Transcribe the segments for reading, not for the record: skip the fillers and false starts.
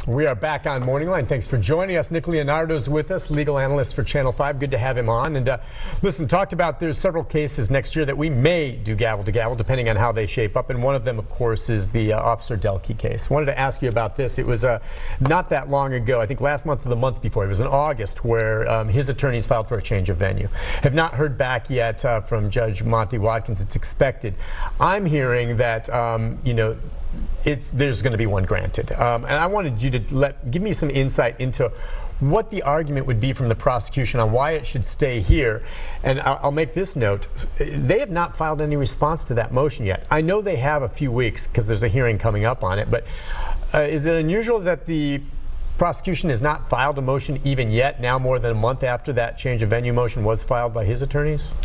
We are back on MorningLine. Thanks for joining us. Nick Leonardo is with us, legal analyst for Channel 5. Good to have him on. And listen, talked about there's several cases next year that we may do gavel to gavel, depending on how they shape up. And one of them, of course, is the Officer Delkey case. Wanted to ask you about this. It was not that long ago, I think last month or the month before. It was in August where his attorneys filed for a change of venue. Have not heard back yet from Judge Monty Watkins. It's expected. I'm hearing that, there's going to be one granted. And I wanted you to give me some insight into what the argument would be from the prosecution on why it should stay here. And I'll make this note. They have not filed any response to that motion yet. I know they have a few weeks because there's a hearing coming up on it, but is it unusual that the prosecution has not filed a motion even yet, now more than a month after that change of venue motion was filed by his attorneys?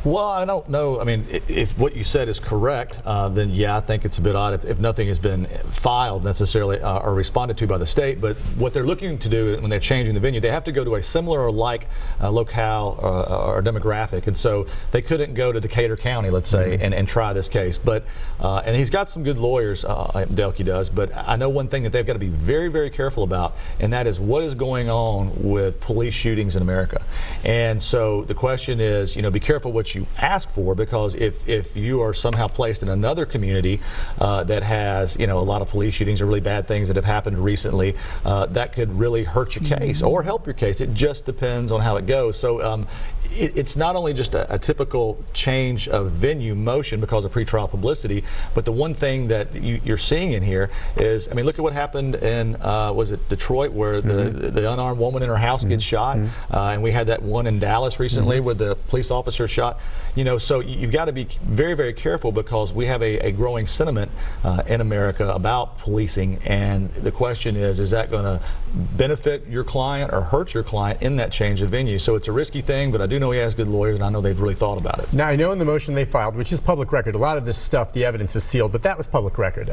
Well, I don't know. I mean, if what you said is correct, then yeah, I think it's a bit odd if nothing has been filed necessarily or responded to by the state. But what they're looking to do when they're changing the venue, they have to go to a similar or like locale or demographic. And so they couldn't go to Decatur County, let's say, and try this case. But and he's got some good lawyers, Delkey does. But I know one thing that they've got to be very, very careful about, and that is what is going on with police shootings in America. And so the question is, be careful what you ask for, because if you are somehow placed in another community that has a lot of police shootings or really bad things that have happened recently, that could really hurt your case or help your case. It just depends on how it goes. So it's not only just a typical change of venue motion because of pretrial publicity, but the one thing that you're seeing in here is, look at what happened in was it Detroit, where the unarmed woman in her house gets shot, and we had that one in Dallas recently where the police officer shot. So you've got to be very, very careful, because we have a growing sentiment in America about policing, and the question is that going to benefit your client or hurt your client in that change of venue? So it's a risky thing, but I do know he has good lawyers, and I know they've really thought about it. Now, I know in the motion they filed, which is public record, a lot of this stuff, the evidence is sealed, but that was public record.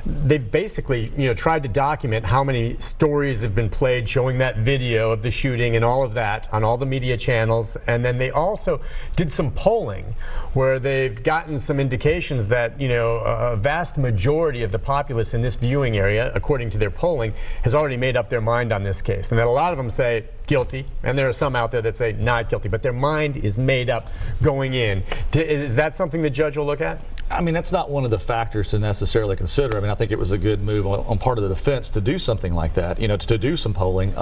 They've basically, tried to document how many stories have been played showing that video of the shooting and all of that on all the media channels, and then they also did some polling where they've gotten some indications that a vast majority of the populace in this viewing area, according to their polling, has already made up their mind on this case, and that a lot of them say guilty, and there are some out there that say not guilty, but their mind is made up going in. Is that something the judge will look at? That's not one of the factors to necessarily consider. I think it was a good move on part of the defense to do something like that, to do some polling.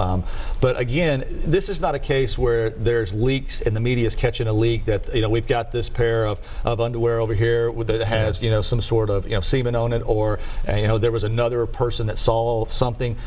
But again, this is not a case where there's leaks and the media is catching a leak that, we've got this pair of underwear over here that has, some sort of, semen on it, or, there was another person that saw something.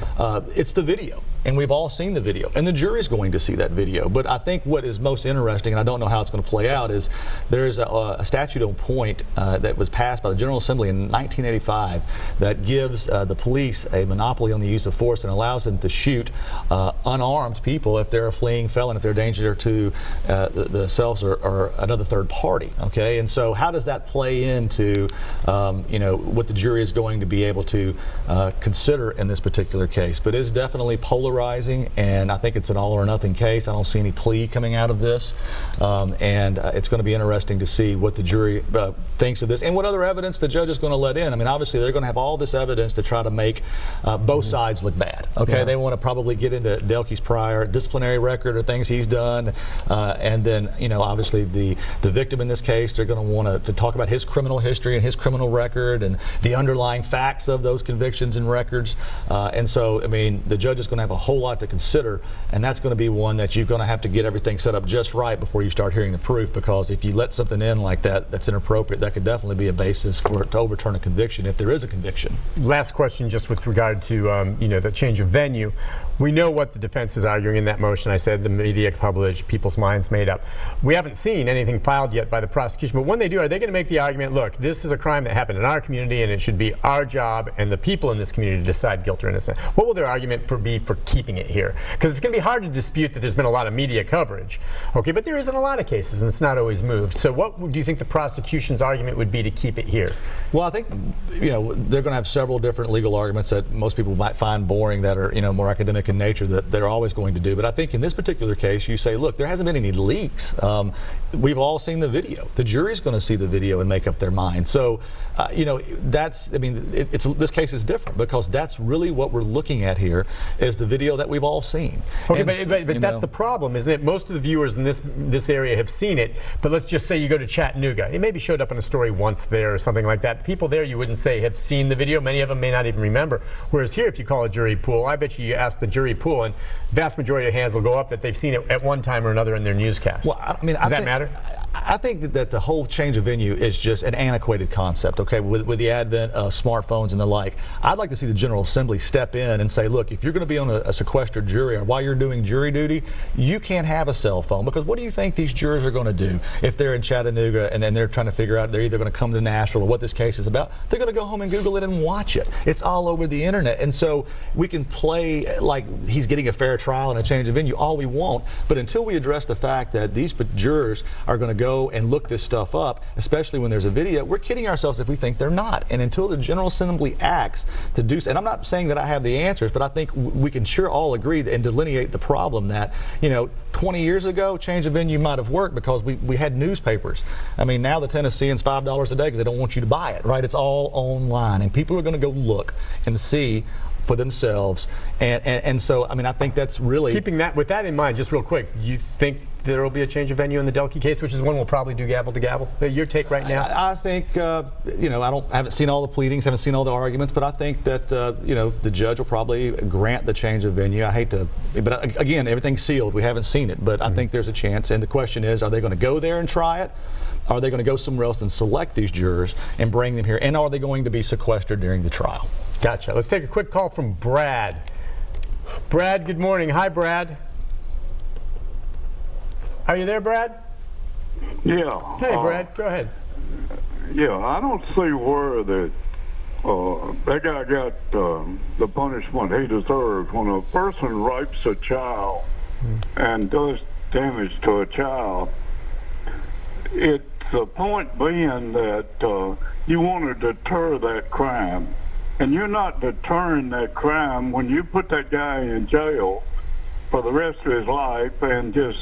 It's the video. And we've all seen the video, and the jury's going to see that video. But I think what is most interesting, and I don't know how it's going to play out, is there is a statute on point that was passed by the General Assembly in 1985 that gives the police a monopoly on the use of force and allows them to shoot unarmed people if they're a fleeing felon, if they're a danger to themselves or another third party. Okay, and so how does that play into what the jury is going to be able to consider in this particular case? But it's definitely polarizing, and I think it's an all or nothing case. I don't see any plea coming out of this, and it's going to be interesting to see what the jury thinks of this and what other evidence the judge is going to let in. Obviously they're going to have all this evidence to try to make both sides look bad. Okay, yeah. They want to probably get into Delkey's prior disciplinary record or things he's done, and then obviously the victim in this case, they're going to want to talk about his criminal history and his criminal record and the underlying facts of those convictions and records, and so the judge is going to have a whole lot to consider, and that's going to be one that you're going to have to get everything set up just right before you start hearing the proof, because if you let something in like that that's inappropriate, that could definitely be a basis to overturn a conviction if there is a conviction. Last question, just with regard to the change of venue. We know what the defense is arguing in that motion. I said the media published, people's minds made up. We haven't seen anything filed yet by the prosecution, but when they do, are they going to make the argument, look, this is a crime that happened in our community and it should be our job and the people in this community to decide guilt or innocent? What will their argument be for keeping it here? Because it's going to be hard to dispute that there's been a lot of media coverage Okay, but there isn't a lot of cases, and it's not always moved. So what do you think the prosecution's argument would be to keep it here? Well, I think, they're going to have several different legal arguments that most people might find boring that are, more academic in nature that they're always going to do. But I think in this particular case, you say, look, there hasn't been any leaks. We've all seen the video. The jury's going to see the video and make up their mind. So, this case is different because that's really what we're looking at here is the video that we've all seen. Okay, but that's the problem, isn't it? Most of the viewers in this area have seen it, but let's just say you go to Chattanooga. It maybe showed up in a story once there or something like that. People there you wouldn't say have seen the video. Many of them may not even remember. Whereas here, if you call a jury pool, I bet you ask the jury pool, and the vast majority of hands will go up that they've seen it at one time or another in their newscast. Well, does that matter? I think that the whole change of venue is just an antiquated concept, okay, with the advent of smartphones and the like. I'd like to see the General Assembly step in and say, look, if you're going to be on a sequestered jury or while you're doing jury duty, you can't have a cell phone, because what do you think these jurors are going to do if they're in Chattanooga and then they're trying to figure out they're either going to come to Nashville or what this case is about? They're going to go home and Google it and watch it. It's all over the internet. And so we can play like he's getting a fair trial and a change of venue all we want, but until we address the fact that these jurors are going to go and look this stuff up, especially when there's a video, we're kidding ourselves if we think they're not. And until the General Assembly acts to do so, and I'm not saying that I have the answers, but I think we can sure all agree and delineate the problem that, 20 years ago, change of venue might have worked because we had newspapers. I mean, now the Tennessean's $5 a day because they don't want you to buy it, right? It's all online, and people are going to go look and see for themselves. And so, I think that's really... Keeping with that in mind, just real quick, you think there will be a change of venue in the Delkey case, which is one we'll probably do gavel to gavel? Your take right now? I think, I haven't seen all the pleadings, haven't seen all the arguments, but I think that, the judge will probably grant the change of venue. I hate to, but again, everything's sealed. We haven't seen it, but I think there's a chance. And the question is, are they going to go there and try it? Are they going to go somewhere else and select these jurors and bring them here? And are they going to be sequestered during the trial? Gotcha. Let's take a quick call from Brad. Brad, good morning. Hi, Brad. Are you there, Brad? Yeah. Hey, Brad, go ahead. Yeah, I don't see where that guy got the punishment he deserves. When a person rapes a child and does damage to a child, it's the point being that you want to deter that crime. And you're not deterring that crime when you put that guy in jail for the rest of his life and just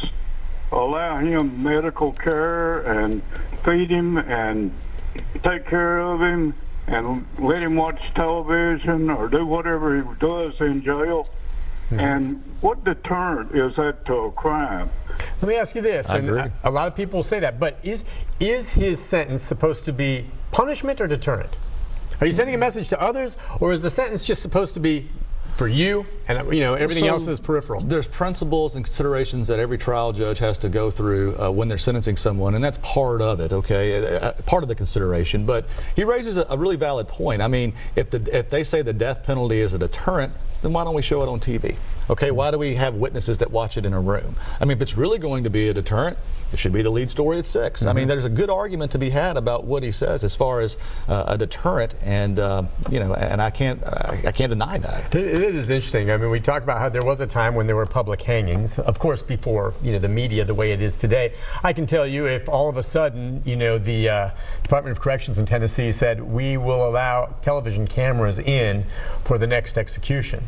allow him medical care and feed him and take care of him and let him watch television or do whatever he does in jail. And what deterrent is that to a crime? Let me ask you this, and a lot of people say that, but is his sentence supposed to be punishment or deterrent? Are you sending a message to others, or is the sentence just supposed to be for you, and everything else is peripheral? There's principles and considerations that every trial judge has to go through when they're sentencing someone, and that's part of it, okay? Part of the consideration. But he raises a really valid point. I mean, if they say the death penalty is a deterrent, then why don't we show it on TV? Okay, why do we have witnesses that watch it in a room? I mean, if it's really going to be a deterrent, it should be the lead story at 6. I mean, there's a good argument to be had about what he says as far as a deterrent, and and I can't deny that. It is interesting. I mean, we talked about how there was a time when there were public hangings, of course, before the media the way it is today. I can tell you, if all of a sudden the Department of Corrections in Tennessee said we will allow television cameras in for the next execution,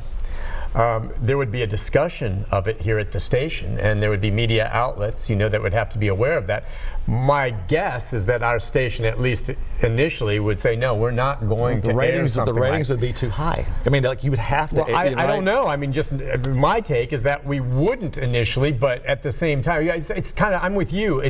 there would be a discussion of it here at the station, and there would be media outlets, that would have to be aware of that. My guess is that our station, at least initially, would say, no, we're not going to air something. The ratings would be too high. I mean, you would have to. Well, I don't know. I mean, just my take is that we wouldn't initially, but at the same time, it's kind of, I'm with you.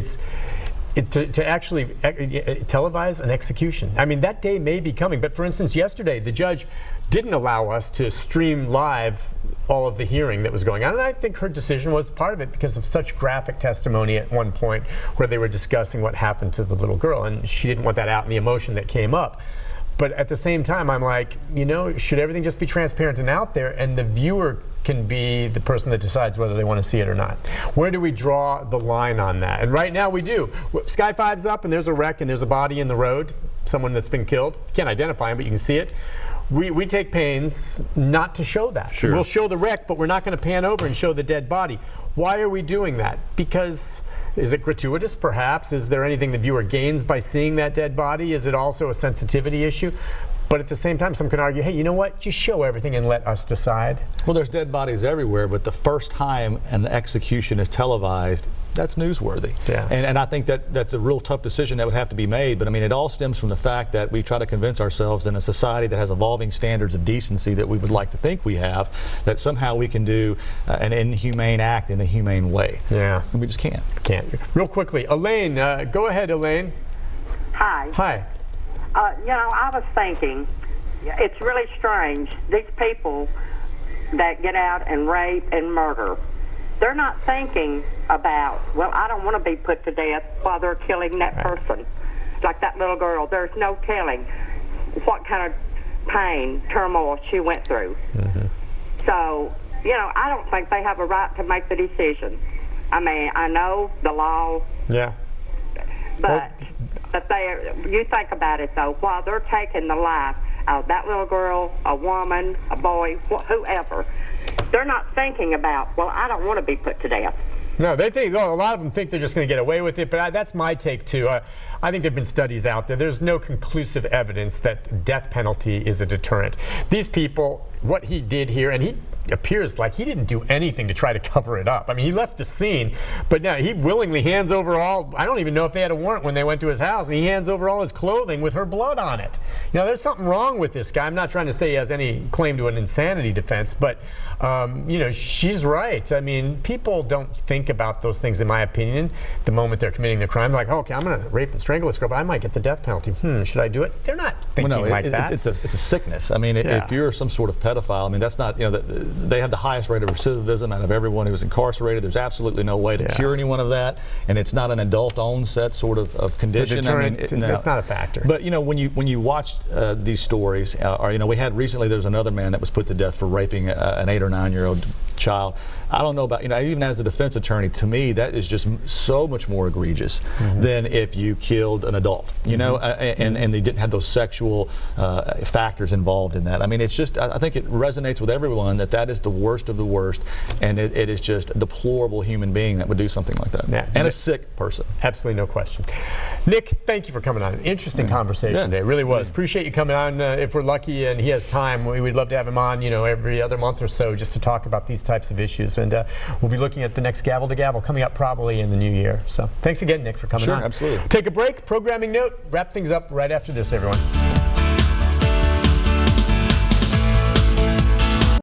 To actually televise an execution. I mean, that day may be coming, but for instance, yesterday, the judge didn't allow us to stream live all of the hearing that was going on, and I think her decision was part of it because of such graphic testimony at one point where they were discussing what happened to the little girl, and she didn't want that out in the emotion that came up. But at the same time, I'm like, should everything just be transparent and out there, and the viewer can be the person that decides whether they want to see it or not? Where do we draw the line on that? And right now we do. Sky 5's up and there's a wreck and there's a body in the road, someone that's been killed. You can't identify him, but you can see it. we take pains not to show that. Sure. We'll show the wreck, but we're not going to pan over and show the dead body. Why are we doing that? Because, is it gratuitous perhaps? Is there anything the viewer gains by seeing that dead body? Is it also a sensitivity issue? But at the same time, some can argue, hey, you know what? Just show everything and let us decide. Well, there's dead bodies everywhere, but the first time an execution is televised, that's newsworthy. Yeah. And I think that's a real tough decision that would have to be made. But I mean, it all stems from the fact that we try to convince ourselves in a society that has evolving standards of decency that we would like to think we have, that somehow we can do an inhumane act in a humane way. Yeah. And we just can't. Can't. Real quickly, Elaine, go ahead, Elaine. Hi. Hi. I was thinking, it's really strange. These people that get out and rape and murder, they're not thinking about, well, I don't want to be put to death while they're killing that person. Like that little girl, there's no telling what kind of pain, turmoil she went through. Mm-hmm. So, I don't think they have a right to make the decision. I mean, I know the law. Yeah. But you think about it, though, while they're taking the life of that little girl, a woman, a boy, whoever, they're not thinking about, well, I don't want to be put to death. No, they think, a lot of them think they're just going to get away with it, but that's my take too. I think there have been studies out there. There's no conclusive evidence that death penalty is a deterrent. These people, what he did here, and he appears like he didn't do anything to try to cover it up. I mean, he left the scene, but now he willingly hands over all, I don't even know if they had a warrant when they went to his house, and he hands over all his clothing with her blood on it. There's something wrong with this guy. I'm not trying to say he has any claim to an insanity defense, but, she's right. I mean, people don't think about those things, in my opinion, the moment they're committing the crime. They're like, okay, I'm going to rape and strangle this girl, but I might get the death penalty. Should I do it? They're not thinking like that. It's a sickness. I mean, if you're some sort of pedophile, I mean, that's not, they have the highest rate of recidivism out of everyone who's incarcerated. There's absolutely no way to cure anyone of that, and it's not an adult onset sort of condition. So that's not a factor. But when you watch these stories, we had recently, there's another man that was put to death for raping an 8 or 9-year-old child. I don't know about, even as a defense attorney, to me, that is just so much more egregious than if you killed an adult, and they didn't have those sexual factors involved in that. I mean, it's just, I think it resonates with everyone that is the worst of the worst, and it is just a deplorable human being that would do something like that. Yeah. And a sick person. Absolutely no question. Nick, thank you for coming on. An interesting conversation today. It really was. Appreciate you coming on. If we're lucky and he has time, we'd love to have him on, every other month or so just to talk about these types of issues. And we'll be looking at the next Gavel to Gavel coming up probably in the new year. So thanks again, Nick, for coming on. Sure, absolutely. Take a break. Programming note. Wrap things up right after this, everyone.